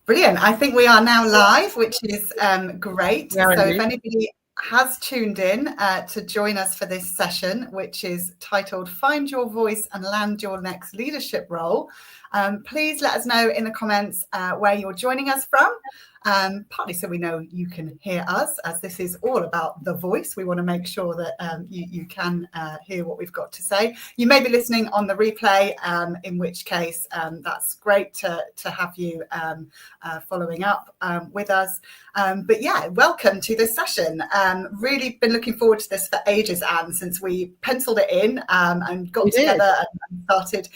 Brilliant. I think we are now live, which is great. Yeah, so indeed. if anybody has tuned in to join us for this session, which is titled Find Your Voice and Land Your Next Leadership Role, please let us know in the comments where you're joining us from. Partly so we know you can hear us, as this is all about the voice. We want to make sure that you can hear what we've got to say. You may be listening on the replay, in which case that's great to have you following up with us. But yeah, welcome to this session. Really been looking forward to this for ages, Anne, since we penciled it in and got together and started,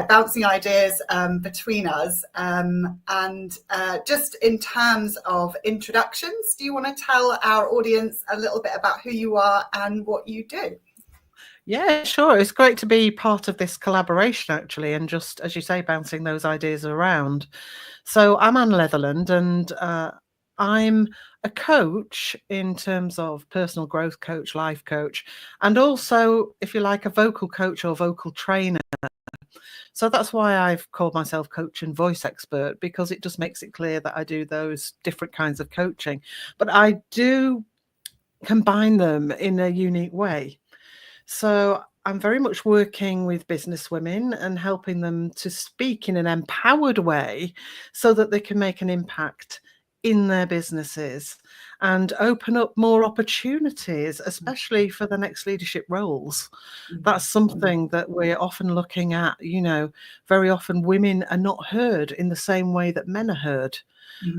bouncing ideas between us. And just in terms of introductions, do you want to tell our audience a little bit about who you are and what you do? Yeah, sure. It's great to be part of this collaboration, actually, and just, as you say, bouncing those ideas around. So I'm Anne Leatherland, and I'm a coach in terms of personal growth coach, life coach, and also, if you like, a vocal coach or vocal trainer. So that's why I've called myself coach and voice expert, because it just makes it clear that I do those different kinds of coaching. But I do combine them in a unique way. So I'm very much working with business women and helping them to speak in an empowered way so that they can make an impact in their businesses and open up more opportunities, especially for the next leadership roles. That's something that we're often looking at. Very often women are not heard in the same way that men are heard.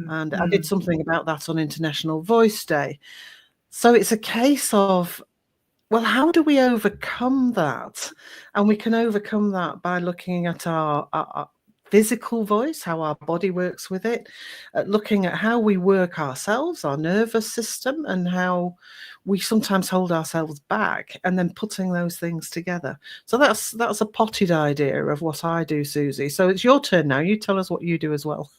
And I did something about that on International Voice Day. So it's a case of, well, how do we overcome that? And we can overcome that by looking at our physical voice, how our body works with it, looking at how we work ourselves, our nervous system, and how we sometimes hold ourselves back, and then putting those things together. So that's a potted idea of what I do, Suzie. So it's your turn now. You tell us what you do as well.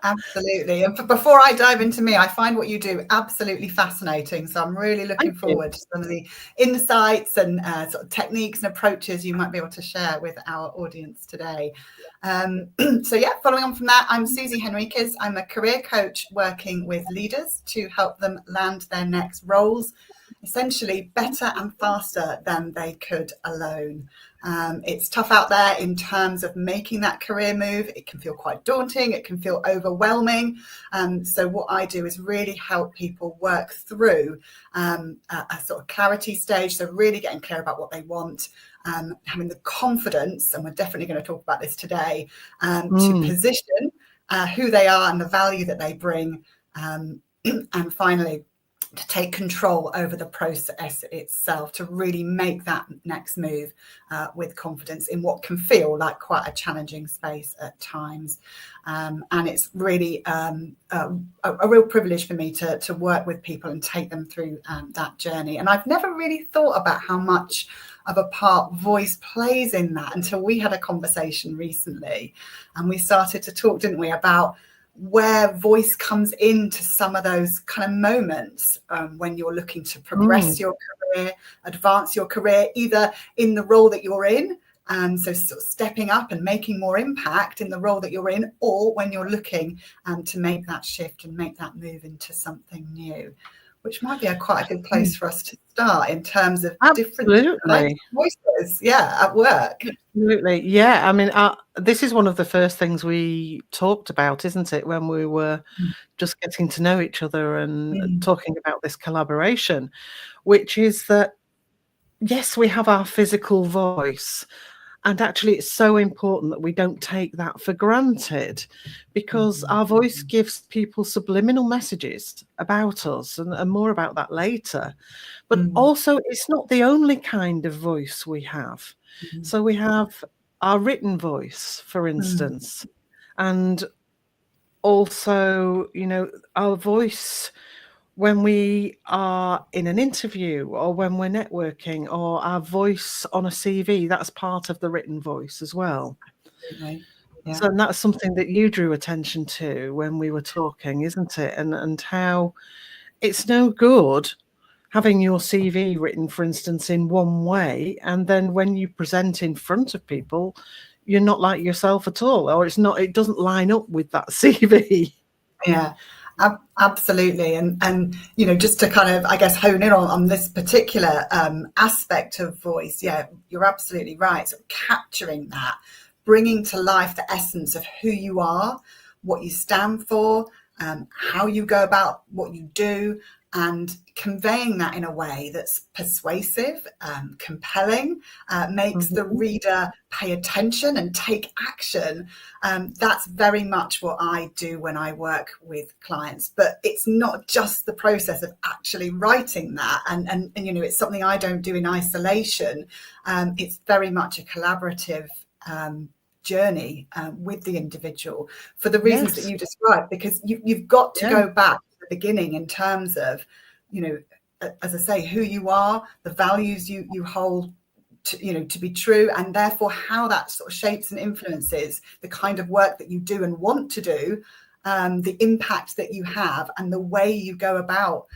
Absolutely. And before I dive into me, I find what you do absolutely fascinating. So I'm really looking forward to some of the insights and sort of techniques and approaches you might be able to share with our audience today. So yeah, following on from that, I'm Suzie Henriques. I'm a career coach working with leaders to help them land their next roles, essentially better and faster than they could alone. It's tough out there in terms of making that career move. It can feel quite daunting. It can feel overwhelming. So what I do is really help people work through a sort of clarity stage. So really getting clear about what they want, having the confidence, and we're definitely going to talk about this today, to position who they are and the value that they bring. And finally, to take control over the process itself, to really make that next move with confidence in what can feel like quite a challenging space at times. And it's really a real privilege for me to work with people and take them through that journey. And I've never really thought about how much of a part voice plays in that until we had a conversation recently. And we started to talk, didn't we, about where voice comes into some of those kind of moments when you're looking to progress your career, advance your career, either in the role that you're in, so sort of stepping up and making more impact in the role that you're in, or when you're looking to make that shift and make that move into something new, which might be quite a good place for us to start in terms of different types of voices, at work. Absolutely. Yeah. I mean, this is one of the first things we talked about, isn't it, when we were just getting to know each other and talking about this collaboration, which is that, yes, we have our physical voice. And actually, it's so important that we don't take that for granted, because our voice gives people subliminal messages about us, and more about that later. But also, it's not the only kind of voice we have. So we have our written voice, for instance, and also, our voice when we are in an interview or when we're networking, or our voice on a CV, that's part of the written voice as well. Absolutely. Yeah. So that's something that you drew attention to when we were talking, isn't it? And how it's no good having your CV written, for instance, in one way, and then when you present in front of people, you're not like yourself at all, or it doesn't line up with that CV. Yeah, absolutely. And you know, just to kind of, I guess, hone in on this particular aspect of voice, yeah, you're absolutely right. So capturing that, bringing to life the essence of who you are, what you stand for, how you go about what you do, and conveying that in a way that's persuasive, compelling, makes the reader pay attention and take action. That's very much what I do when I work with clients. But it's not just the process of actually writing that, and you know, it's something I don't do in isolation. It's very much a collaborative journey with the individual for the reasons that you described, because you've got to go back to the beginning in terms of, you know, as I say, who you are, the values you hold to, you know, to be true, and therefore how that sort of shapes and influences the kind of work that you do and want to do, the impact that you have, and the way you go about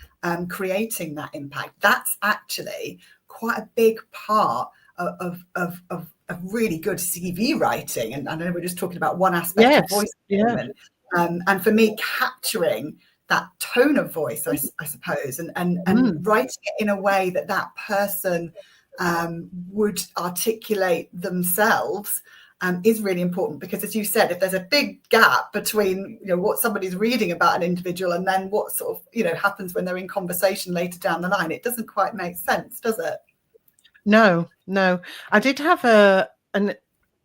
creating that impact. That's actually quite a big part of really good CV writing. And I know we're just talking about one aspect of voice at the moment. And for me, capturing that tone of voice, I suppose, and writing it in a way that that person would articulate themselves is really important. Because, as you said, if there's a big gap between, you know, what somebody's reading about an individual and then what sort of, you know, happens when they're in conversation later down the line, it doesn't quite make sense, does it? No. I did have an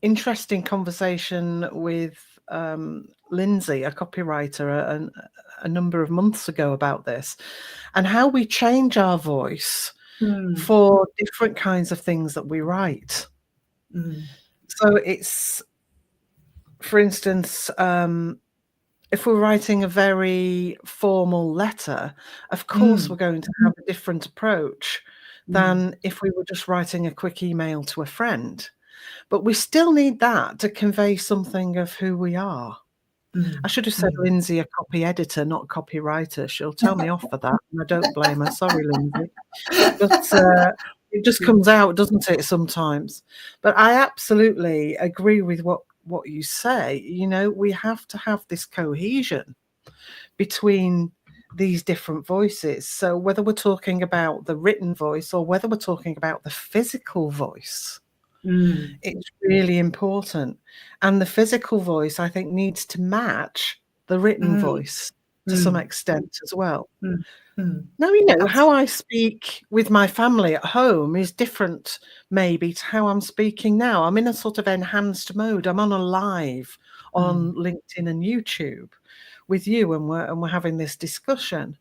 interesting conversation with Lindsay, a copywriter, a number of months ago about this, and how we change our voice for different kinds of things that we write. So it's, for instance, if we're writing a very formal letter, of course we're going to have a different approach than if we were just writing a quick email to a friend. But we still need that to convey something of who we are. I should have said Lindsay, a copy editor, not copywriter. She'll tell me off for that, and I don't blame her. Sorry, Lindsay. But it just comes out, doesn't it, sometimes? But I absolutely agree with what you say. You know, we have to have this cohesion between these different voices. So whether we're talking about the written voice or whether we're talking about the physical voice, it's really important. And the physical voice, I think, needs to match the written voice to some extent as well. Now, you know, how I speak with my family at home is different maybe to how I'm speaking now. I'm in a sort of enhanced mode. I'm on a live on LinkedIn and YouTube with you, and we're having this discussion.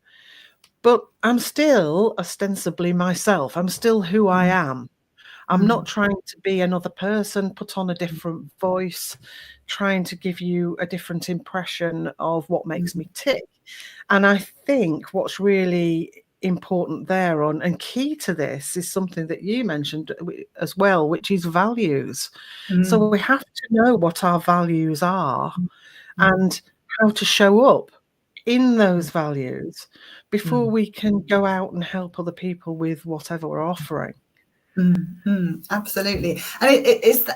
But I'm still ostensibly myself. I'm still who I am. I'm not trying to be another person, put on a different voice, trying to give you a different impression of what makes me tick. And I think what's really important there and key to this is something that you mentioned as well, which is values. So we have to know what our values are and how to show up in those values before we can go out and help other people with whatever we're offering. Absolutely. And is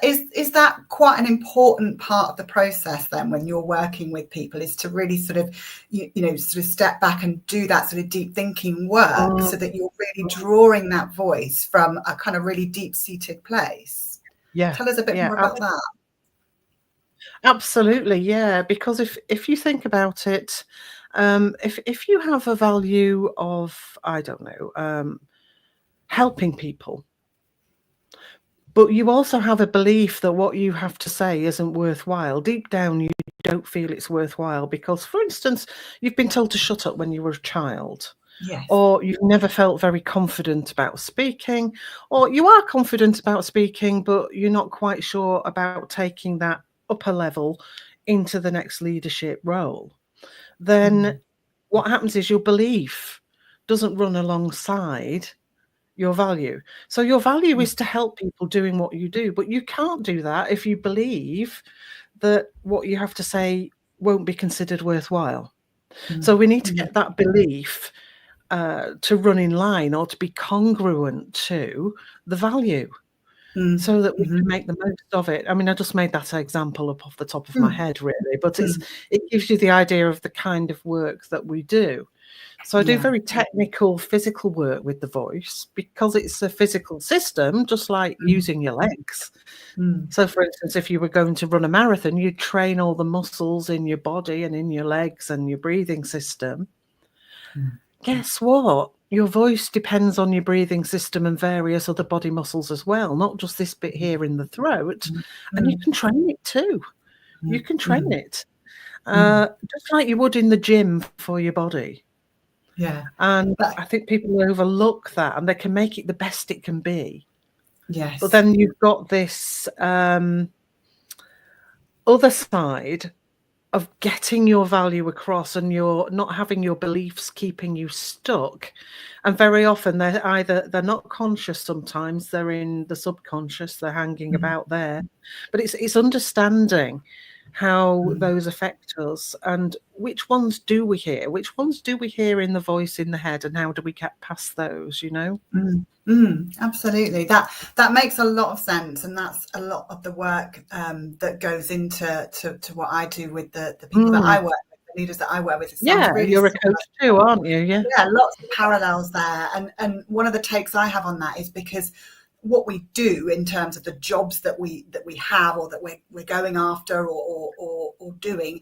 that quite an important part of the process then, when you're working with people, is to really sort of you know, sort of step back and do that sort of deep thinking work so that you're really drawing that voice from a kind of really deep-seated place? Tell us a bit more about that. Absolutely, yeah. Because if you think about it, if you have a value of, I don't know, helping people, but you also have a belief that what you have to say isn't worthwhile, deep down you don't feel it's worthwhile because, for instance, you've been told to shut up when you were a child. Yes. Or you've never felt very confident about speaking, or you are confident about speaking, but you're not quite sure about taking that upper level into the next leadership role. Then what happens is your belief doesn't run alongside your value. So your value is to help people doing what you do, but you can't do that if you believe that what you have to say won't be considered worthwhile. So we need to get that belief to run in line or to be congruent to the value. so that we can make the most of it. I mean, I just made that example up off the top of my head, really, but it gives you the idea of the kind of work that we do. So I do very technical, physical work with the voice because it's a physical system, just like using your legs. So, for instance, if you were going to run a marathon, you'd train all the muscles in your body and in your legs and your breathing system. Guess what? Your voice depends on your breathing system and various other body muscles as well, not just this bit here in the throat. And you can train it too. You can train it just like you would in the gym for your body. Yeah. And I think people overlook that, and they can make it the best it can be. Yes. But then you've got this other side of getting your value across, and you're not having your beliefs keeping you stuck. And very often they're not conscious, sometimes they're in the subconscious, they're hanging about there. But it's understanding how those affect us, and which ones do we hear? Which ones do we hear in the voice in the head, and how do we get past those, you know? Absolutely. That makes a lot of sense, and that's a lot of the work that goes into what I do with the people that I work with, the leaders that I work with. Really, you're a coach too, aren't you? Yeah, lots of parallels there. And one of the takes I have on that is because what we do in terms of the jobs that we have, or that we're going after, or doing,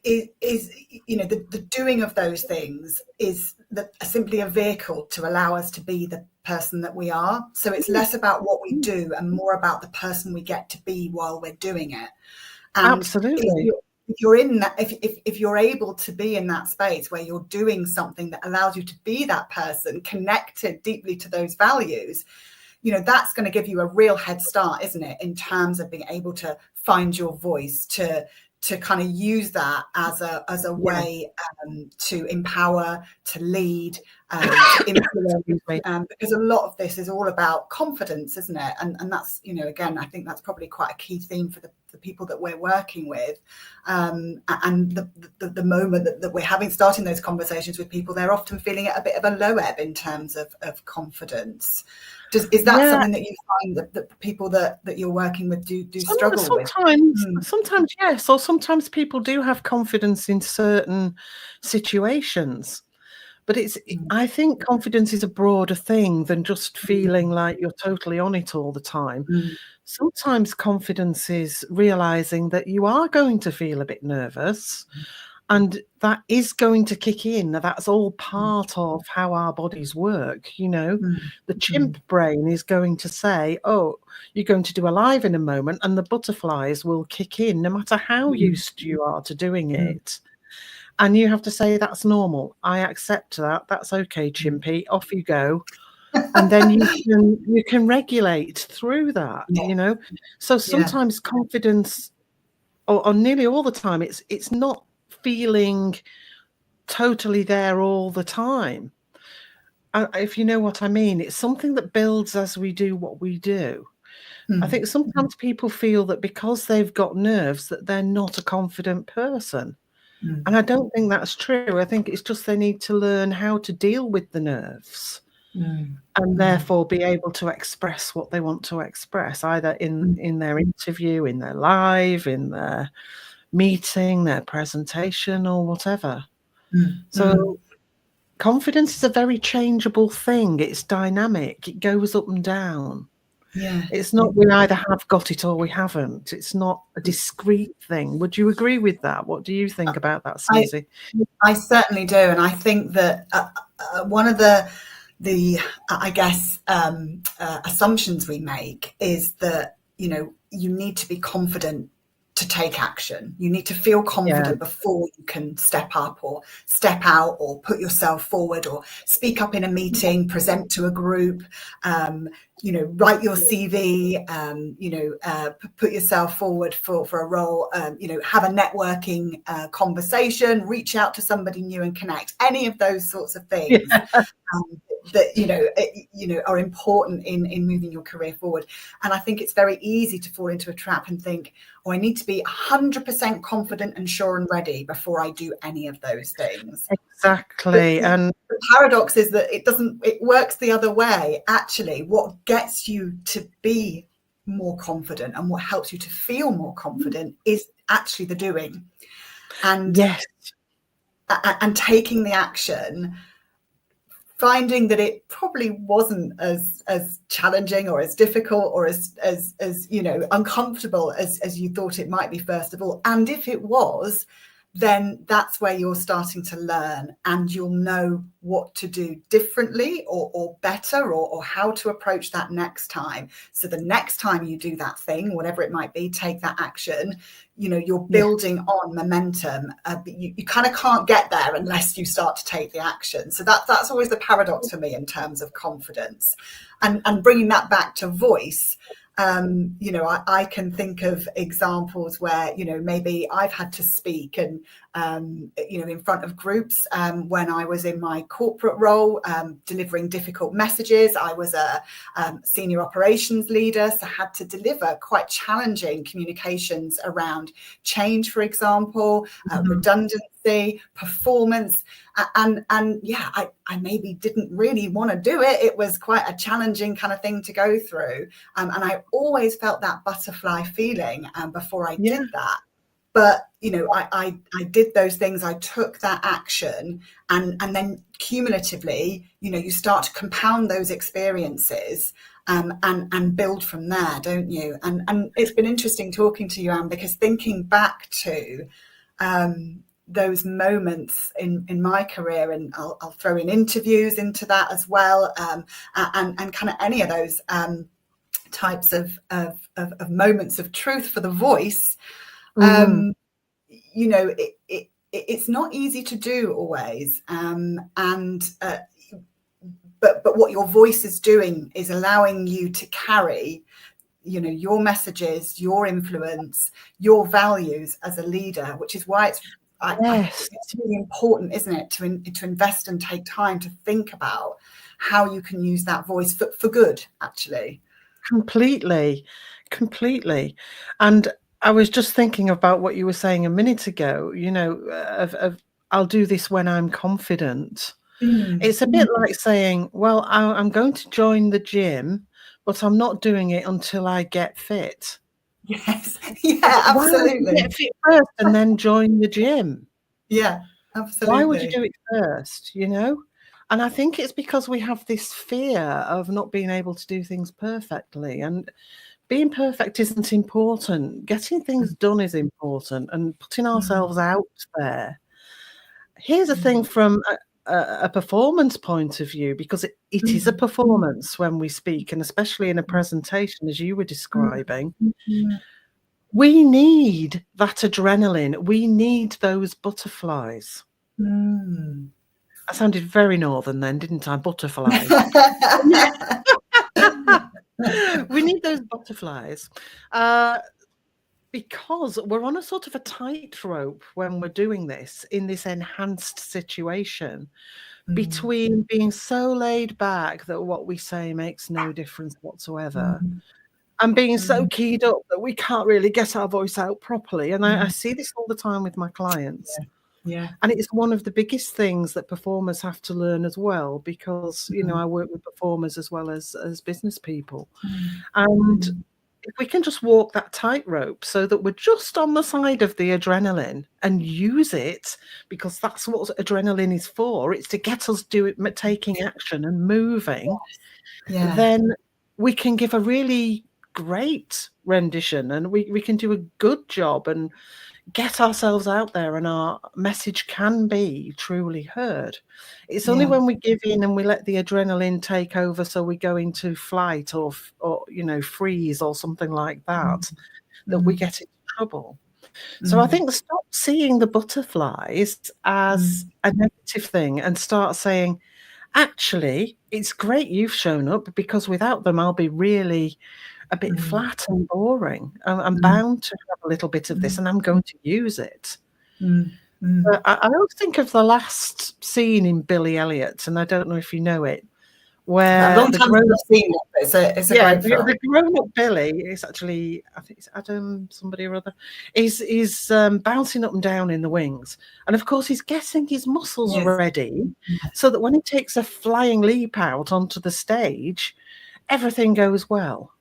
is the doing of those things is simply a vehicle to allow us to be the person that we are. So it's less about what we do and more about the person we get to be while we're doing it. And absolutely. If you're in that, if you're able to be in that space where you're doing something that allows you to be that person connected deeply to those values, that's going to give you a real head start, isn't it, in terms of being able to find your voice, to kind of use that as a way to empower, to lead, to influence, because a lot of this is all about confidence, isn't it? And that's, again, I think that's probably quite a key theme for the people that we're working with, and the moment that we're starting those conversations with people, they're often feeling at a bit of a low ebb in terms of confidence. Is that something that you find that the people that you're working with do struggle with? Sometimes yes, or sometimes people do have confidence in certain situations. But I think confidence is a broader thing than just feeling like you're totally on it all the time. Sometimes confidence is realizing that you are going to feel a bit nervous, and that is going to kick in. That's all part of how our bodies work, The chimp brain is going to say, oh, you're going to do a live in a moment, and the butterflies will kick in no matter how used you are to doing it. And you have to say, that's normal. I accept that. That's okay, chimpy. Off you go. And then you can regulate through that, So sometimes confidence, or nearly all the time, it's not feeling totally there all the time. If you know what I mean, it's something that builds as we do what we do. I think sometimes people feel that because they've got nerves that they're not a confident person. And I don't think that's true. I think it's just they need to learn how to deal with the nerves and therefore be able to express what they want to express, either in their interview, in their live, in their meeting, their presentation, or whatever. So confidence is a very changeable thing. It's dynamic. It goes up and down. Yeah, it's not we either have got it or we haven't. It's not a discrete thing. Would you agree with that? What do you think about that, Suzie? I certainly do, and I think that one of the I guess assumptions we make is that you need to be confident to take action. You need to feel confident before you can step up or step out or put yourself forward or speak up in a meeting, present to a group, write your CV, put yourself forward for a role, have a networking conversation, reach out to somebody new and connect, any of those sorts of things. that are important in moving your career forward. And I think it's very easy to fall into a trap and think, oh, I need to be 100% confident and sure and ready before I do any of those things. Exactly. And the paradox is that it works the other way. Actually, what gets you to be more confident and what helps you to feel more confident is actually the doing. And yes, and taking the action, finding that it probably wasn't as challenging or as difficult or as uncomfortable as you thought it might be, first of all. And if it was, then that's where you're starting to learn, and you'll know what to do differently or better, or how to approach that next time. So the next time you do that thing, whatever it might be, take that action, you're building on momentum, but you kind of can't get there unless you start to take the action. So that's always the paradox for me in terms of confidence, and bringing that back to voice. I can think of examples where, maybe I've had to speak and, in front of groups when I was in my corporate role, delivering difficult messages. I was a senior operations leader, so had to deliver quite challenging communications around change, for example, redundancy, performance. And I maybe didn't really want to do it. It was quite a challenging kind of thing to go through. And I always felt that butterfly feeling before I did that. But, I did those things. I took that action, and then cumulatively, you start to compound those experiences and build from there, don't you? And it's been interesting talking to you, Anne, because thinking back to those moments in my career, and I'll throw in interviews into that as well, and kind of any of those types of moments of truth for the voice. It's not easy to do always, but what your voice is doing is allowing you to carry your messages, your influence, your values as a leader, which is why it's really important, isn't it, to invest and take time to think about how you can use that voice for good, actually. Completely. And I was just thinking about what you were saying a minute ago, of I'll do this when I'm confident. It's a bit like saying, well, I'm going to join the gym, but I'm not doing it until I get fit. Yes. Yeah, absolutely. Why would you get fit first and then join the gym? Yeah, absolutely. Why would you do it first, And I think it's because we have this fear of not being able to do things perfectly. And being perfect isn't important. Getting things done is important, and putting ourselves out there. Here's a thing from a performance point of view, because it is a performance when we speak, and especially in a presentation, as you were describing. We need that adrenaline. We need those butterflies. I sounded very northern then, didn't I? Butterflies. We need those butterflies because we're on a sort of a tightrope when we're doing this in this enhanced situation between being so laid back that what we say makes no difference whatsoever and being so keyed up that we can't really get our voice out properly. And I see this all the time with my clients. Yeah. And it's one of the biggest things that performers have to learn as well, because, I work with performers as well as business people. And if we can just walk that tightrope so that we're just on the side of the adrenaline and use it, because that's what adrenaline is for. It's to get us taking action and moving. Yeah. Then we can give a really great rendition, and we can do a good job and get ourselves out there, and our message can be truly heard. It's only when we give in and we let the adrenaline take over, so we go into flight or freeze or something like that, that we get into trouble. So I think stop seeing the butterflies as a negative thing and start saying, actually, it's great you've shown up, because without them I'll be really a bit flat and boring. I'm bound to have a little bit of this, and I'm going to use it. I always think of the last scene in Billy Elliot, and I don't know if you know it. A where long the time since grown I've seen it, but it's a yeah, great film. the grown-up Billy is actually, I think it's Adam somebody or other, is bouncing up and down in the wings. And of course, he's getting his muscles Yes. ready so that when he takes a flying leap out onto the stage, everything goes well.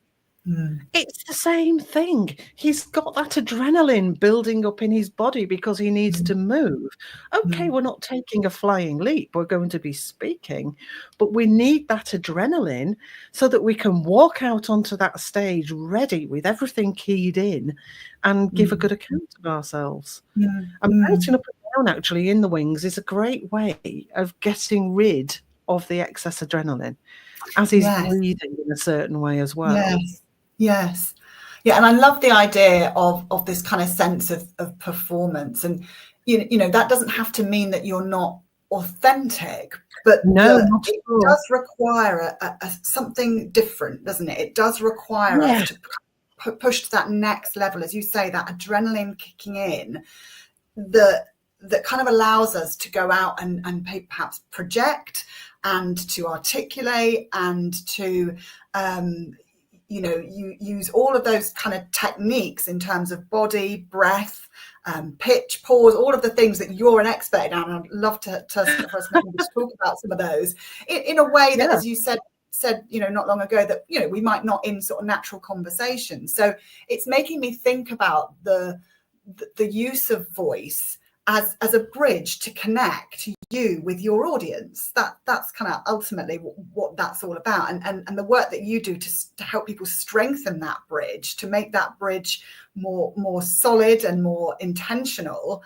It's the same thing. He's got that adrenaline building up in his body because he needs to move. Okay, we're not taking a flying leap. We're going to be speaking, but we need that adrenaline so that we can walk out onto that stage ready with everything keyed in and give a good account of ourselves. And bouncing up and down actually in the wings is a great way of getting rid of the excess adrenaline as he's breathing in a certain way as well. Yes. Yes. Yeah, and I love the idea of this kind of sense of performance. And you know, that doesn't have to mean that you're not authentic, but No, that not it at all. does require a something different, doesn't it? It does require us to push to that next level, as you say, that adrenaline kicking in, that kind of allows us to go out and perhaps project and to articulate and to you know, you use all of those kind of techniques in terms of body, breath, pitch, pause, all of the things that you're an expert in. And I'd love for us maybe to talk about some of those in a way that, as you said, you know, not long ago, that, you know, we might not in sort of natural conversation. So it's making me think about the use of voice as a bridge to connect you with your audience. That's kind of ultimately what that's all about, and the work that you do to help people strengthen that bridge, to make that bridge more solid and more intentional,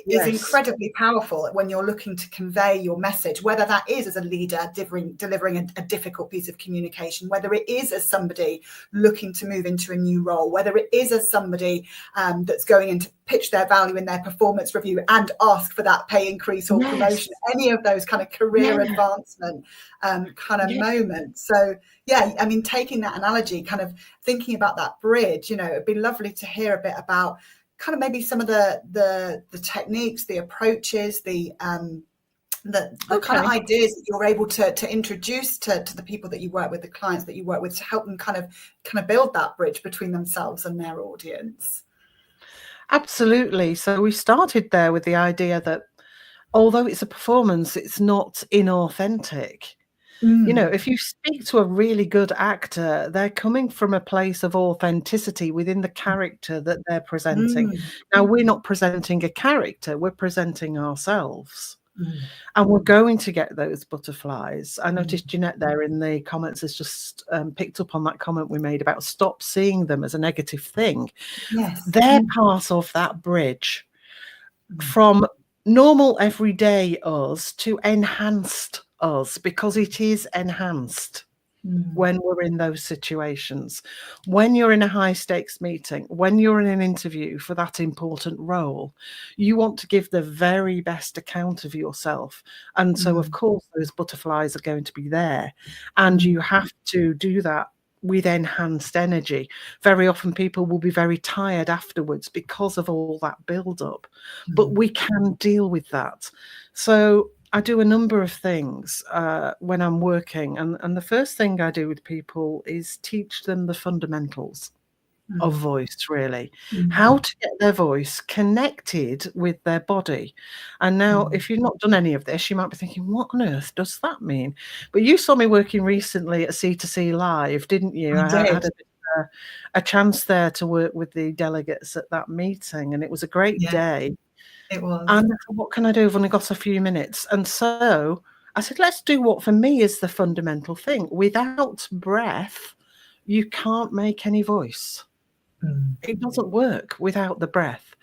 is incredibly powerful when you're looking to convey your message, whether that is as a leader delivering a difficult piece of communication, whether it is as somebody looking to move into a new role, whether it is as somebody that's going in to pitch their value in their performance review and ask for that pay increase or promotion, any of those kind of career advancement kind of moments. So yeah, I mean, taking that analogy, kind of thinking about that bridge, you know, it'd be lovely to hear a bit about kind of maybe some of the techniques, the approaches, the kind of ideas that you're able to introduce to the people that you work with, the clients that you work with, to help them kind of build that bridge between themselves and their audience. Absolutely. So we started there with the idea that although it's a performance, it's not inauthentic. You know, if you speak to a really good actor, they're coming from a place of authenticity within the character that they're presenting. Now, we're not presenting a character, we're presenting ourselves. And we're going to get those butterflies. I noticed Jeanette there in the comments has just picked up on that comment we made about stop seeing them as a negative thing. They're part of that bridge from normal everyday us to enhanced us, because it is enhanced when we're in those situations. When you're in a high stakes meeting, when you're in an interview for that important role, you want to give the very best account of yourself. And so, of course, those butterflies are going to be there. And you have to do that with enhanced energy. Very often people will be very tired afterwards because of all that build-up. But we can deal with that. So I do a number of things when I'm working. And the first thing I do with people is teach them the fundamentals of voice, really. How to get their voice connected with their body. And now, if you've not done any of this, you might be thinking, what on earth does that mean? But you saw me working recently at C2C Live, didn't you? I did. had a chance there to work with the delegates at that meeting, and it was a great day. It was. And I thought, what can I do? I've only got a few minutes. And so I said, let's do what for me is the fundamental thing. Without breath, you can't make any voice. It doesn't work without the breath.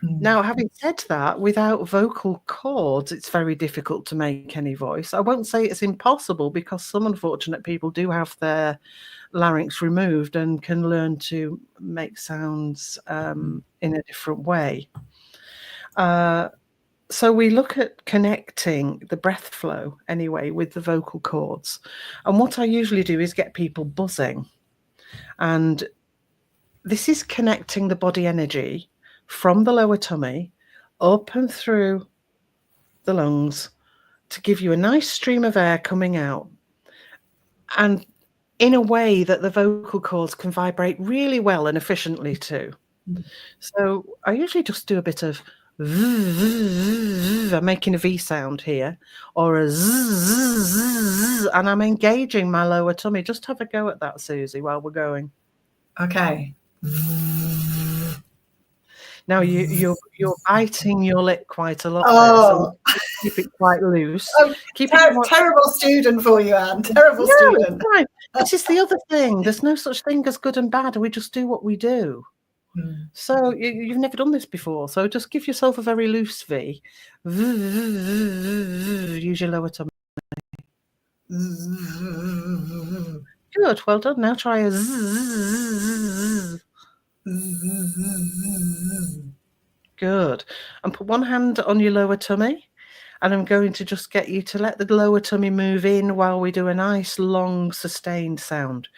Now, having said that, without vocal cords, it's very difficult to make any voice. I won't say it's impossible, because some unfortunate people do have their larynx removed and can learn to make sounds in a different way. So we look at connecting the breath flow anyway with the vocal cords. And what I usually do is get people buzzing. And this is connecting the body energy from the lower tummy up and through the lungs to give you a nice stream of air coming out and in a way that the vocal cords can vibrate really well and efficiently too. So I usually just do a bit of I'm making a V sound here, or a zzz, and I'm engaging my lower tummy. Just have a go at that, Suzie, while we're going. Okay. Now you're biting your lip quite a lot there, so Oh, keep it quite loose. terrible student for you, Anne. Terrible No, student. it's fine. This is the other thing. There's no such thing as good and bad. We just do what we do. So you've never done this before. So just give yourself a very loose V. Use your lower tummy. Good. Well done. Now try a Z. Good. And put one hand on your lower tummy. And I'm going to just get you to let the lower tummy move in while we do a nice, long, sustained sound.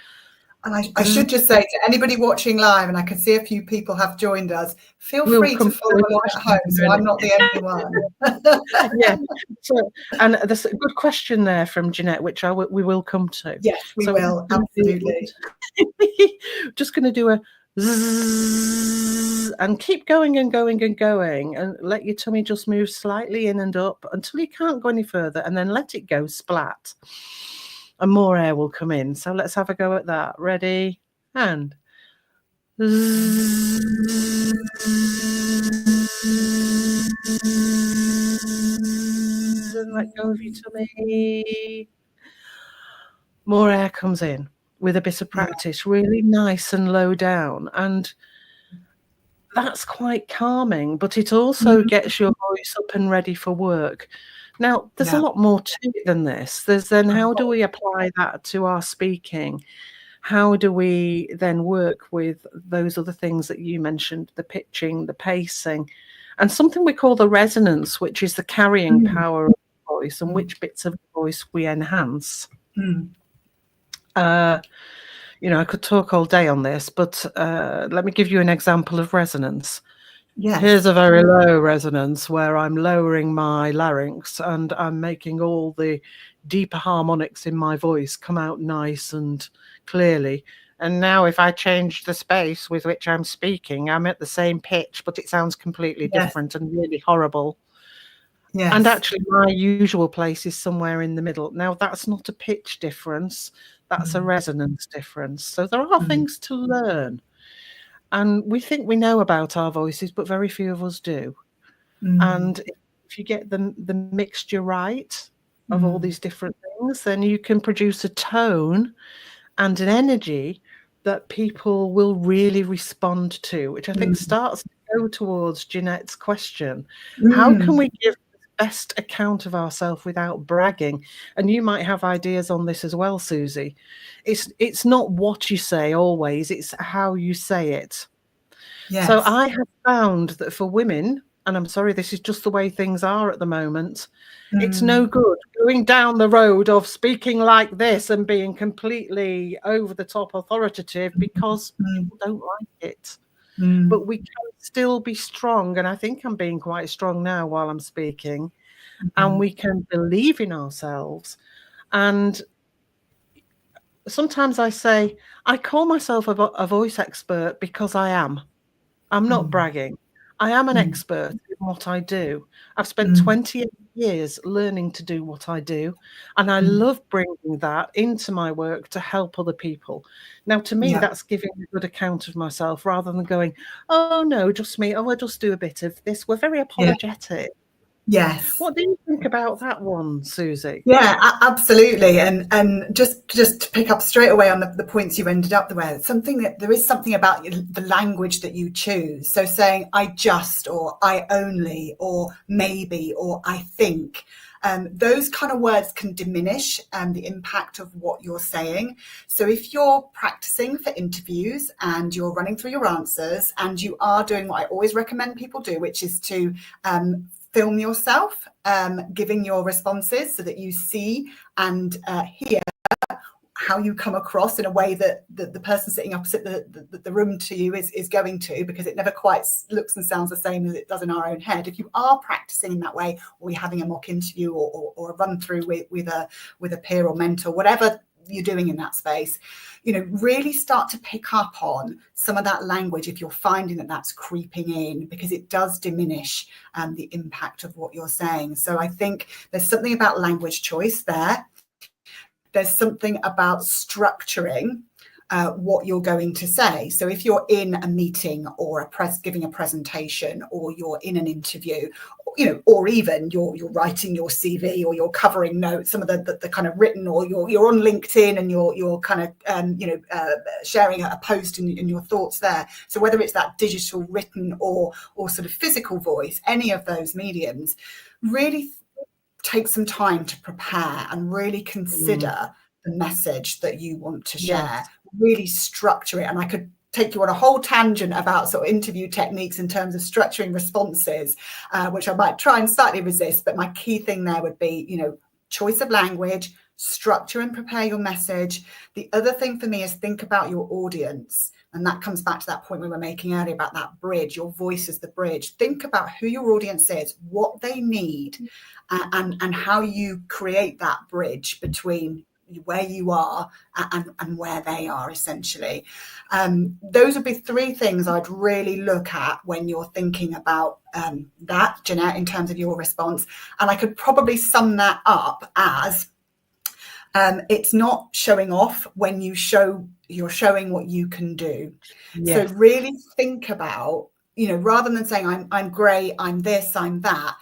And I should just say to anybody watching live, and I can see a few people have joined us, feel free to follow along at home, so I'm not the only one. Yeah. So, and there's a good question there from Jeanette, which we will come to. Yes, we will, absolutely. Just going to do a zzz, and keep going and going and going, and let your tummy just move slightly in and up until you can't go any further, and then let it go splat. And more air will come in. So let's have a go at that. Ready? And and let go of your tummy. More air comes in with a bit of practice, really nice and low down. And that's quite calming, but it also gets your voice up and ready for work. Now, there's a lot more to it than this. There's then how do we apply that to our speaking? How do we then work with those other things that you mentioned, the pitching, the pacing, and something we call the resonance, which is the carrying power of the voice and which bits of the voice we enhance. I could talk all day on this, but let me give you an example of resonance. Yes. Here's a very low resonance where I'm lowering my larynx and I'm making all the deeper harmonics in my voice come out nice and clearly. And now if I change the space with which I'm speaking, I'm at the same pitch, but it sounds completely different and really horrible. Yes. And actually my usual place is somewhere in the middle. Now that's not a pitch difference, that's a resonance difference. So there are things to learn. And we think we know about our voices, but very few of us do. And if you get the mixture right of all these different things, then you can produce a tone and an energy that people will really respond to, which I think starts to go towards Jeanette's question. How can we give the best account of ourselves without bragging? And you might have ideas on this as well, Suzie. It's not what you say always, it's how you say it. Yes. So I have found that for women, and I'm sorry, this is just the way things are at the moment, it's no good going down the road of speaking like this and being completely over the top authoritative because people don't like it. But we can still be strong, and I think I'm being quite strong now while I'm speaking, and we can believe in ourselves. And sometimes I say, I call myself a voice expert because I am. I'm not bragging. I am an expert in what I do. I've spent 28 years learning to do what I do, and I love bringing that into my work to help other people. Now, to me, that's giving a good account of myself rather than going, oh, no, just me. Oh, I just do a bit of this. We're very apologetic. Yes. What do you think about that one, Suzie? Yeah, absolutely. And just to pick up straight away on the points you ended up with, there is something about the language that you choose. So saying I just, or I only, or maybe, or I think, those kind of words can diminish the impact of what you're saying. So if you're practicing for interviews and you're running through your answers and you are doing what I always recommend people do, which is to film yourself giving your responses so that you see and hear how you come across in a way that the person sitting opposite the room to you is going to, because it never quite looks and sounds the same as it does in our own head. If you are practicing in that way, or you're having a mock interview or a run through with a peer or mentor, whatever you're doing in that space, really start to pick up on some of that language if you're finding that that's creeping in, because it does diminish the impact of what you're saying. So I think there's something about language choice there. There's something about structuring what you're going to say. So if you're in a meeting or giving a presentation, or you're in an interview, or even you're writing your CV, or you're covering notes, some of the kind of written, or you're on LinkedIn and you're kind of sharing a post in your thoughts there. So whether it's that digital, written, or sort of physical voice, any of those mediums, really take some time to prepare and really consider the message that you want to share, really structure it. And I could take you on a whole tangent about sort of interview techniques in terms of structuring responses, which I might try and slightly resist. But my key thing there would be, choice of language, structure and prepare your message. The other thing for me is think about your audience. And that comes back to that point we were making earlier about that bridge, your voice as the bridge. Think about who your audience is, what they need, and how you create that bridge between where you are and where they are, essentially. Those would be three things I'd really look at when you're thinking about that, Jeanette, in terms of your response. And I could probably sum that up as it's not showing off when you're showing what you can do. Yes. So really think about, rather than saying I'm great, I'm this, I'm that,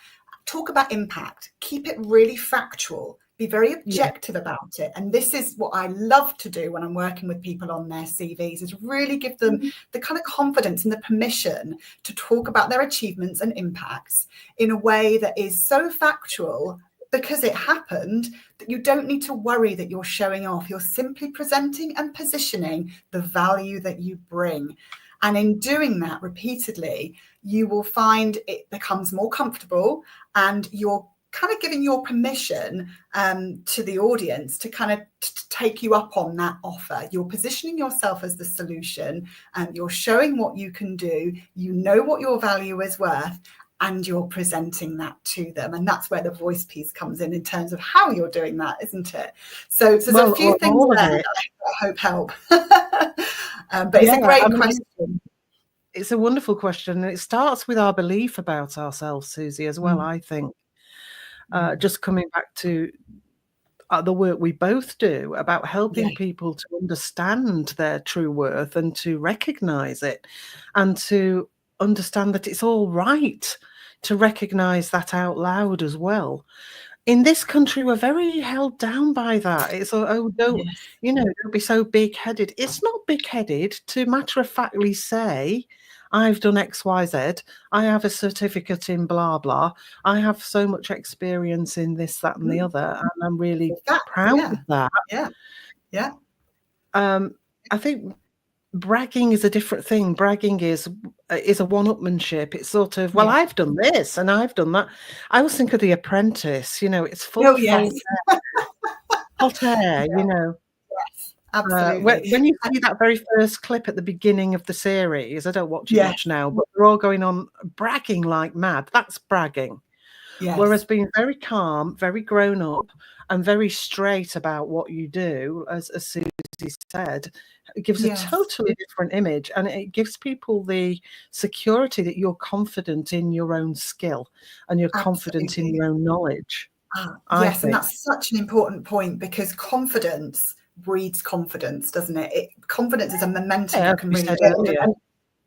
talk about impact. Keep it really factual. Be very objective about it. And this is what I love to do when I'm working with people on their CVs, is really give them the kind of confidence and the permission to talk about their achievements and impacts in a way that is so factual, because it happened, that you don't need to worry that you're showing off. You're simply presenting and positioning the value that you bring. And in doing that repeatedly, you will find it becomes more comfortable, and you're kind of giving your permission to the audience to kind of take you up on that offer. You're positioning yourself as the solution, and you're showing what you can do. You know what your value is worth, and you're presenting that to them. And that's where the voice piece comes in terms of how you're doing that, isn't it? So there's a few things there that I hope help. But it's a great question. It's a wonderful question. And it starts with our belief about ourselves, Suzie, as well, I think. Just coming back to the work we both do about helping people to understand their true worth and to recognize it, and to understand that it's all right to recognize that out loud as well. In this country, we're very held down by that. It's don't be so big-headed. It's not big-headed to matter-of-factly say, I've done X, Y, Z. I have a certificate in blah, blah. I have so much experience in this, that, and the other. And I'm really proud of that. Yeah. I think bragging is a different thing. Bragging is a one-upmanship. It's sort of, well, I've done this and I've done that. I always think of The Apprentice. It's full of hot air. Yes, absolutely. When you see that very first clip at the beginning of the series, I don't watch it much now, but they're all going on bragging like mad. That's bragging. Yes. Whereas being very calm, very grown up, and very straight about what you do, as Suzie said, it gives a totally different image, and it gives people the security that you're confident in your own skill and you're confident in your own knowledge. Yes, and that's such an important point, because confidence breeds confidence, doesn't it? Confidence is a momentum you can really build.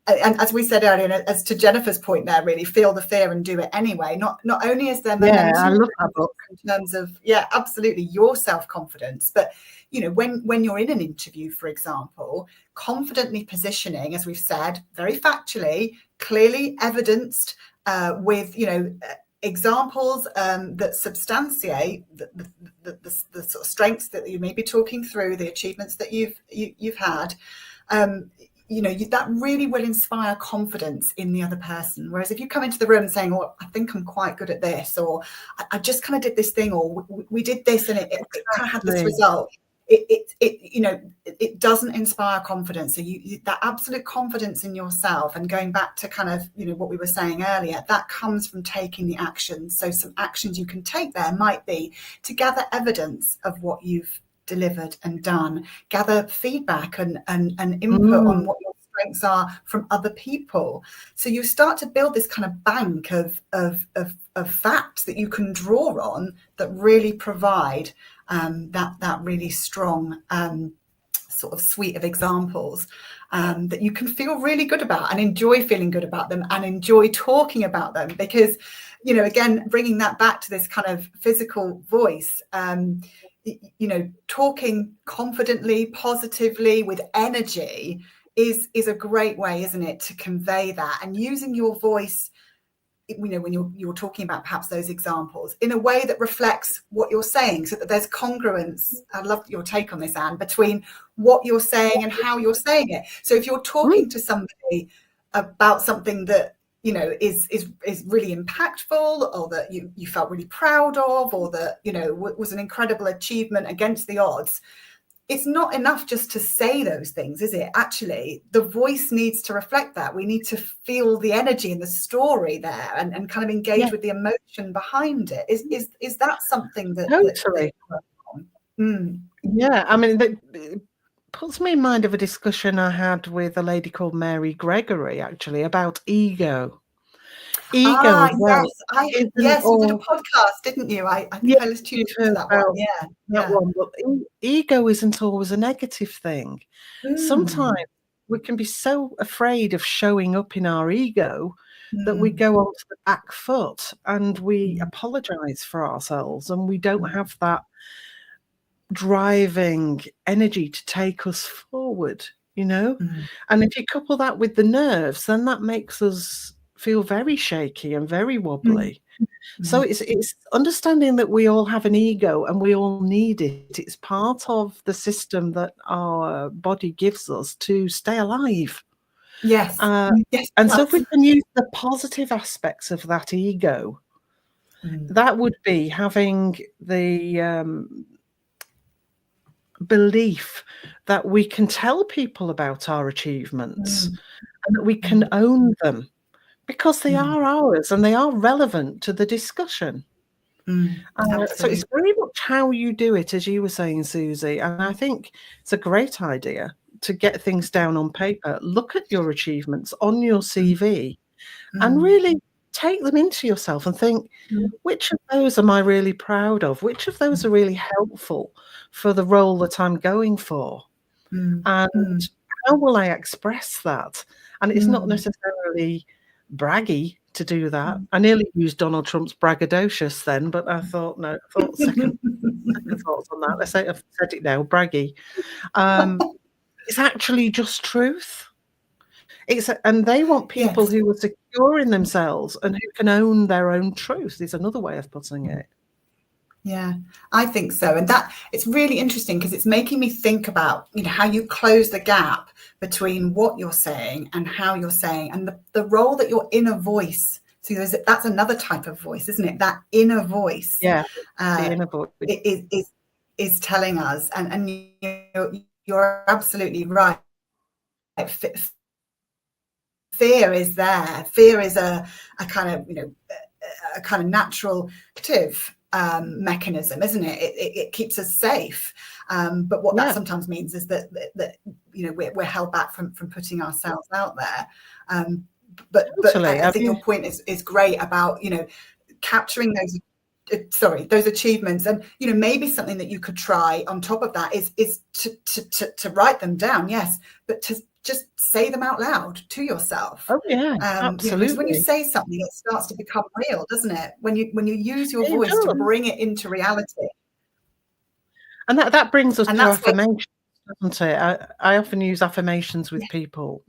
And as we said earlier, as to Jennifer's point there, really feel the fear and do it anyway. Not only is there momentum I love that book in terms of absolutely your self-confidence, but when you're in an interview, for example, confidently positioning, as we've said, very factually, clearly evidenced with examples that substantiate the sort of strengths that you may be talking through, the achievements that you've had. That really will inspire confidence in the other person. Whereas if you come into the room saying, "Oh, I think I'm quite good at this," or "I just kind of did this thing," or "We did this and it kind of had this result," it doesn't inspire confidence. So that absolute confidence in yourself, and going back to kind of what we were saying earlier, that comes from taking the action. So some actions you can take there might be to gather evidence of what you've delivered and done, gather feedback and input on what your strengths are from other people. So you start to build this kind of bank of facts that you can draw on that really provide that really strong sort of suite of examples that you can feel really good about and enjoy feeling good about them and enjoy talking about them. Because, you know, again, bringing that back to this kind of physical voice, you know, talking confidently, positively, with energy is a great way, isn't it, to convey that, and using your voice, you know, when you're talking about perhaps those examples in a way that reflects what you're saying, so that there's congruence. I love your take on this, Anne, between what you're saying and how you're saying it. So if you're talking to somebody about something that, you know, is really impactful, or that you felt really proud of, or that, you know, was an incredible achievement against the odds, it's not enough just to say those things, is it? Actually, the voice needs to reflect that. We need to feel the energy and the story there, and kind of engage with the emotion behind it. Is that something that totally? Yeah, I mean, it puts me in mind of a discussion I had with a lady called Mary Gregory, actually, about ego. Ego as well. Yes, you did a podcast, didn't you? I think I listened to that one. That one. But ego isn't always a negative thing. Sometimes we can be so afraid of showing up in our ego that we go onto the back foot and we apologize for ourselves, and we don't have that driving energy to take us forward, you know. And if you couple that with the nerves, then that makes us feel very shaky and very wobbly. So it's understanding that we all have an ego and we all need it. It's part of the system that our body gives us to stay alive. Yes. And so if we can use the positive aspects of that ego, that would be having the belief that we can tell people about our achievements and that we can own them, because they are ours and they are relevant to the discussion. So it's very much how you do it, as you were saying, Suzie. And I think it's a great idea to get things down on paper, look at your achievements on your CV, and really take them into yourself and think, which of those am I really proud of? Which of those are really helpful for the role that I'm going for? And how will I express that? And it's not necessarily braggy to do that. I nearly used Donald Trump's braggadocious then, but I thought, no, second thoughts on that. I've said it now, braggy. It's actually just truth. And they want people who are secure in themselves and who can own their own truth, is another way of putting it. Yeah, I think so. And that it's really interesting, because it's making me think about, you know, how you close the gap between what you're saying and how you're saying, and the role that your inner voice. So that's another type of voice, isn't it? That inner voice. Yeah, the inner voice is telling us, and you're absolutely right. Fear is there. Fear is a kind of, you know, a kind of natural mechanism, isn't it? It keeps us safe. But what that sometimes means is that you know, we're held back from putting ourselves out there. But I think your point is great about, you know, capturing those achievements, and, you know, maybe something that you could try on top of that is to write them down, yes, but to just say them out loud to yourself. Oh yeah, absolutely. You know, when you say something, it starts to become real, doesn't it? When you use your voice to bring it into reality. And that brings us to affirmations, doesn't it? I often use affirmations with people.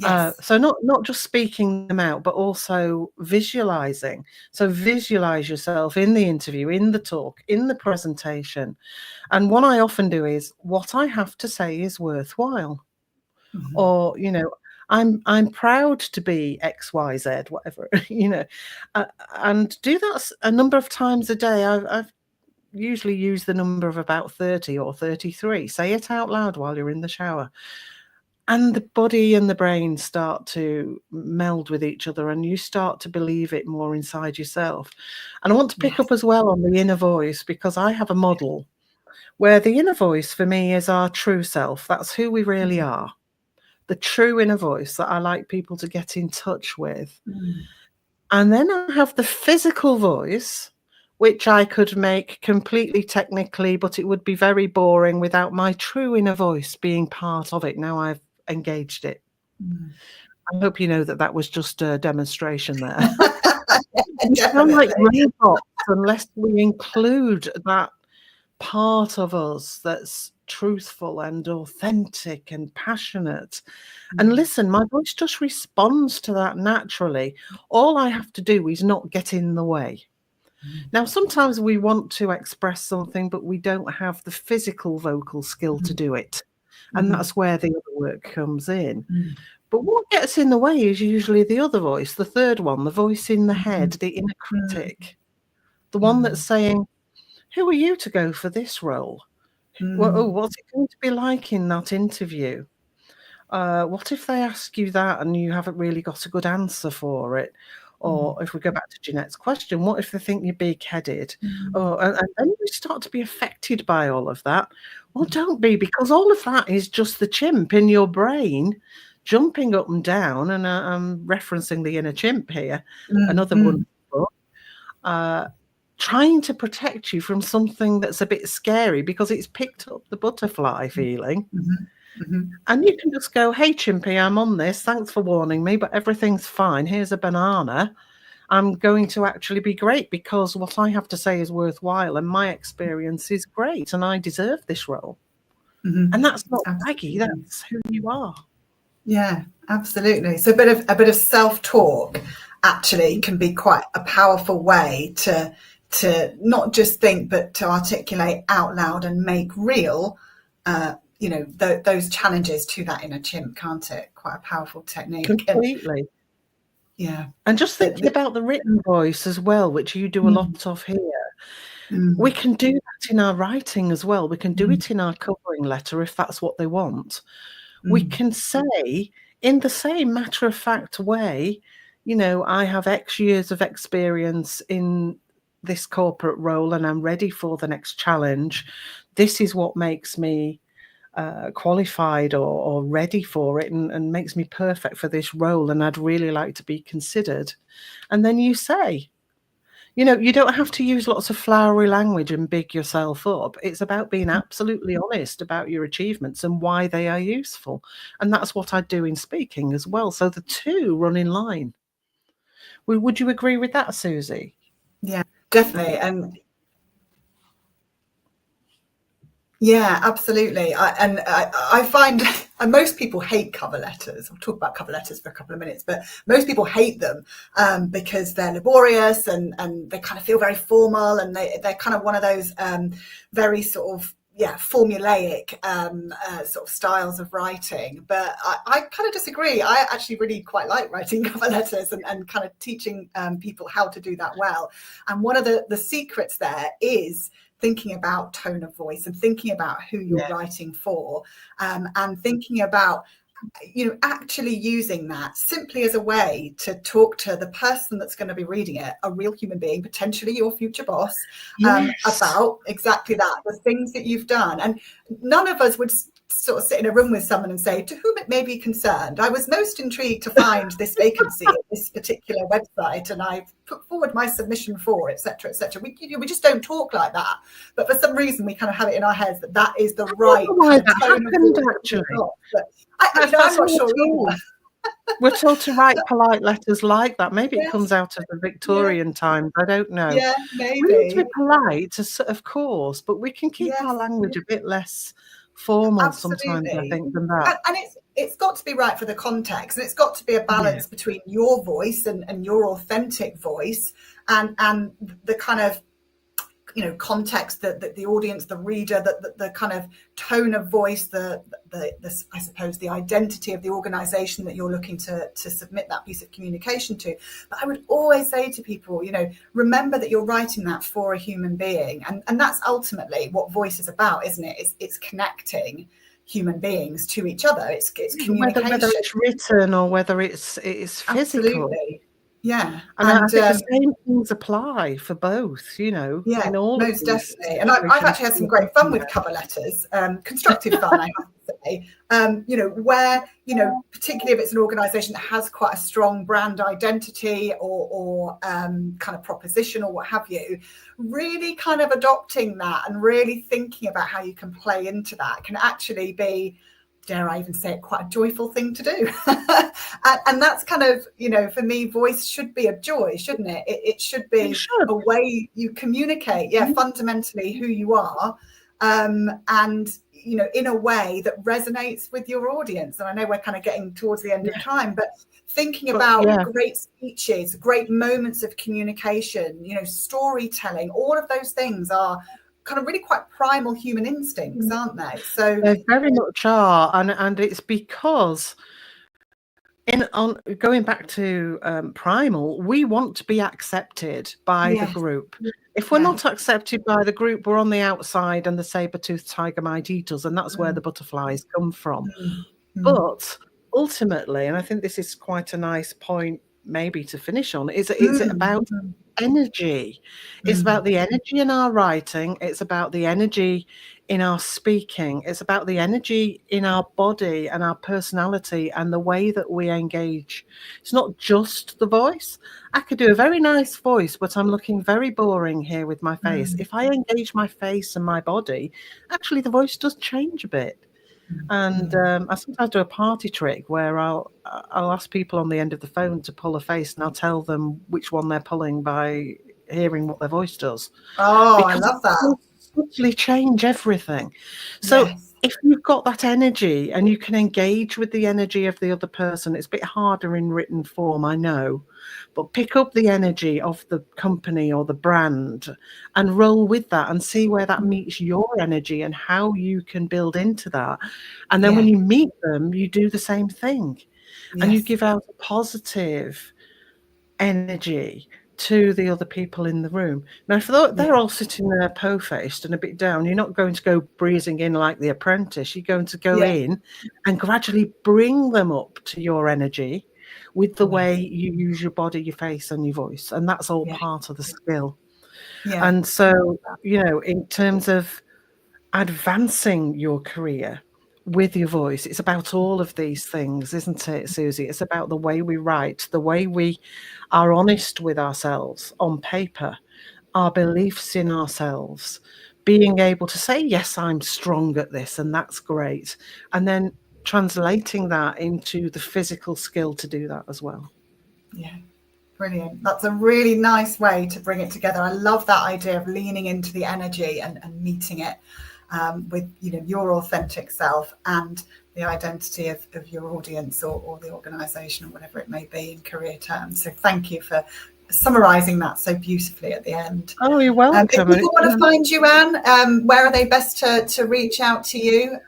So not just speaking them out, but also visualizing. So visualize yourself in the interview, in the talk, in the presentation. And what I often do is, what I have to say is worthwhile. Or, you know, I'm proud to be XYZ, whatever, you know, and do that a number of times a day. I've usually used the number of about 30 or 33. Say it out loud while you're in the shower. And the body and the brain start to meld with each other, and you start to believe it more inside yourself. And I want to pick up as well on the inner voice, because I have a model where the inner voice for me is our true self. That's who we really are. The true inner voice that I like people to get in touch with. And then I have the physical voice, which I could make completely technically, but it would be very boring without my true inner voice being part of it. Now I've engaged it. I hope you know that that was just a demonstration there. We sound like robots unless we include that part of us that's truthful and authentic and passionate. And listen, my voice just responds to that naturally. All I have to do is not get in the way. Now, sometimes we want to express something, but we don't have the physical vocal skill to do it. And that's where the other work comes in. But what gets in the way is usually the other voice, the third one, the voice in the head, the inner critic, the one that's saying, who are you to go for this role? Well, oh, what's it going to be like in that interview? What if they ask you that and you haven't really got a good answer for it? Or if we go back to Jeanette's question, what if they think you're big-headed? Oh, and then you start to be affected by all of that. Well, don't be, because all of that is just the chimp in your brain jumping up and down. And I'm referencing the inner chimp here, another wonderful book, trying to protect you from something that's a bit scary because it's picked up the butterfly feeling. And you can just go, hey, Chimpy, I'm on this. Thanks for warning me, but everything's fine. Here's a banana. I'm going to actually be great because what I have to say is worthwhile and my experience is great and I deserve this role. And that's not braggy, that's who you are. Yeah, absolutely. So a bit of self-talk actually can be quite a powerful way to not just think, but to articulate out loud and make real those challenges to that inner chimp, can't it? Quite a powerful technique. Completely. Yeah. And just thinking about the written voice as well, which you do a lot of here. We can do that in our writing as well. We can do it in our covering letter if that's what they want. We can say in the same matter-of-fact way, I have X years of experience in this corporate role and I'm ready for the next challenge. This is what makes me qualified or ready for it and makes me perfect for this role, and I'd really like to be considered. And then you say, you don't have to use lots of flowery language and big yourself up. It's about being absolutely honest about your achievements and why they are useful. And that's what I do in speaking as well. So the two run in line. Would you agree with that, Suzie? Yeah, definitely. And yeah, absolutely. I find most people hate cover letters. I'll talk about cover letters for a couple of minutes, but most people hate them because they're laborious and they kind of feel very formal, and they're kind of one of those very sort of formulaic sort of styles of writing. But I kind of disagree. I actually really quite like writing cover letters and kind of teaching people how to do that well. And one of the secrets there is thinking about tone of voice and thinking about who you're writing for, and thinking about actually using that simply as a way to talk to the person that's going to be reading it, a real human being, potentially your future boss, about exactly that, the things that you've done. And none of us would sort of sit in a room with someone and say, to whom it may be concerned, I was most intrigued to find this vacancy at this particular website and I've put forward my submission for, etc., etc. We just don't talk like that, but for some reason we kind of have it in our heads that is the right tone of voice. Actually, I'm not sure either. We're told to write polite letters like that. Maybe it comes out of the Victorian times. I don't know. Yeah, maybe. We need to be polite, of course, but we can keep our language a bit less formal sometimes, I think, than that. And it's got to be right for the context, and it's got to be a balance between your voice and your authentic voice and the kind of context that the audience, the reader, the kind of tone of voice, the I suppose the identity of the organization that you're looking to submit that piece of communication to. But I would always say to people, remember that you're writing that for a human being, and that's ultimately what voice is about, isn't it? It's connecting human beings to each other. It's communication, whether it's written or whether it's physical. Absolutely. Yeah. And I think the same things apply for both, yeah, in all of most these definitely. And I've situations actually had some we're great fun talking with about. cover letters, constructive fun, I have to say. Where, particularly if it's an organisation that has quite a strong brand identity or kind of proposition or what have you, really kind of adopting that and really thinking about how you can play into that can actually be, dare I even say it, quite a joyful thing to do. and that's kind of, for me, voice should be a joy, shouldn't it? It should be a way you communicate, fundamentally who you are, and, in a way that resonates with your audience. And I know we're kind of getting towards the end of time, but thinking about great speeches, great moments of communication, storytelling, all of those things are kind of really quite primal human instincts, aren't they? So they very much are, and it's because going back to primal, we want to be accepted by the group. If we're not accepted by the group, we're on the outside, and the saber-toothed tiger might eat us, and that's where the butterflies come from. But ultimately, and I think this is quite a nice point maybe to finish on, is about energy. It's about the energy in our writing. It's about the energy in our speaking. It's about the energy in our body and our personality and the way that we engage. It's not just the voice. I could do a very nice voice, but I'm looking very boring here with my face. If I engage my face and my body, actually the voice does change a bit. And I sometimes do a party trick where I'll ask people on the end of the phone to pull a face, and I'll tell them which one they're pulling by hearing what their voice does. Oh, I love that. It will subtly change everything. So if you've got that energy and you can engage with the energy of the other person, it's a bit harder in written form, I know, but pick up the energy of the company or the brand and roll with that and see where that meets your energy and how you can build into that. And then when you meet them, you do the same thing and you give out a positive energy to the other people in the room. Now, if they're all sitting there po-faced and a bit down, you're not going to go breezing in like The Apprentice. You're going to go in and gradually bring them up to your energy with the way you use your body, your face, and your voice. And that's all part of the skill. And so, in terms of advancing your career with your voice, it's about all of these things, isn't it, Suzie? It's about the way we write, the way we are honest with ourselves on paper, our beliefs in ourselves, being able to say, yes, I'm strong at this, and that's great. And then translating that into the physical skill to do that as well. Yeah. Brilliant. That's a really nice way to bring it together. I love that idea of leaning into the energy and meeting it with your authentic self and the identity of your audience or the organisation or whatever it may be in career terms. So thank you for summarising that so beautifully at the end. Oh, you're welcome. If people want to find you, Anne, where are they best to reach out to you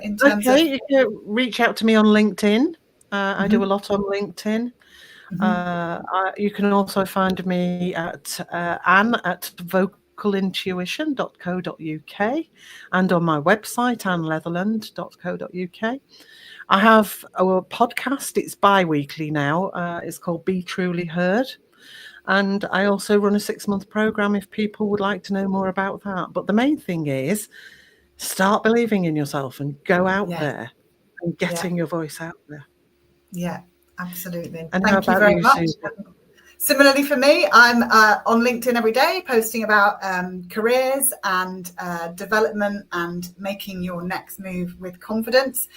in terms of... you can reach out to me on LinkedIn. I do a lot on LinkedIn. You can also find me at Anne at vocalintuition.co.uk and on my website, anneleatherland.co.uk. I have a podcast. It's bi-weekly now. It's called Be Truly Heard. And I also run a 6-month program if people would like to know more about that. But the main thing is start believing in yourself and go out there and getting your voice out there. Yeah, absolutely. And thank you very much. Similarly for me, I'm on LinkedIn every day posting about careers and development and making your next move with confidence.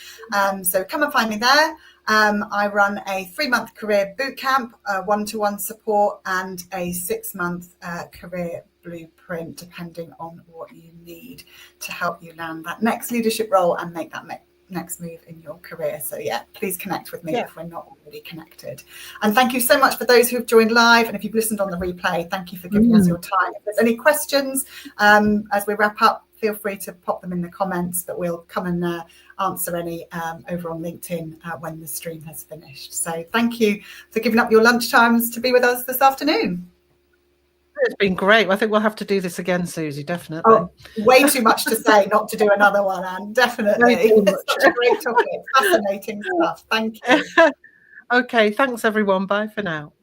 So come and find me there. I run a 3-month career bootcamp, 1-to-1 support, and a 6-month career blueprint, depending on what you need to help you land that next leadership role and make that next move in your career. So please connect with me if we're not already connected. And thank you so much for those who've joined live, and if you've listened on the replay, thank you for giving us your time. If there's any questions as we wrap up, feel free to pop them in the comments, but we'll come and answer any over on LinkedIn when the stream has finished. So thank you for giving up your lunch times to be with us this afternoon. It's been great. I think we'll have to do this again, Suzie, definitely. Oh, way too much to say not to do another one, Anne. Definitely. It's such a great topic. Fascinating stuff. Thank you. Okay, thanks everyone. Bye for now.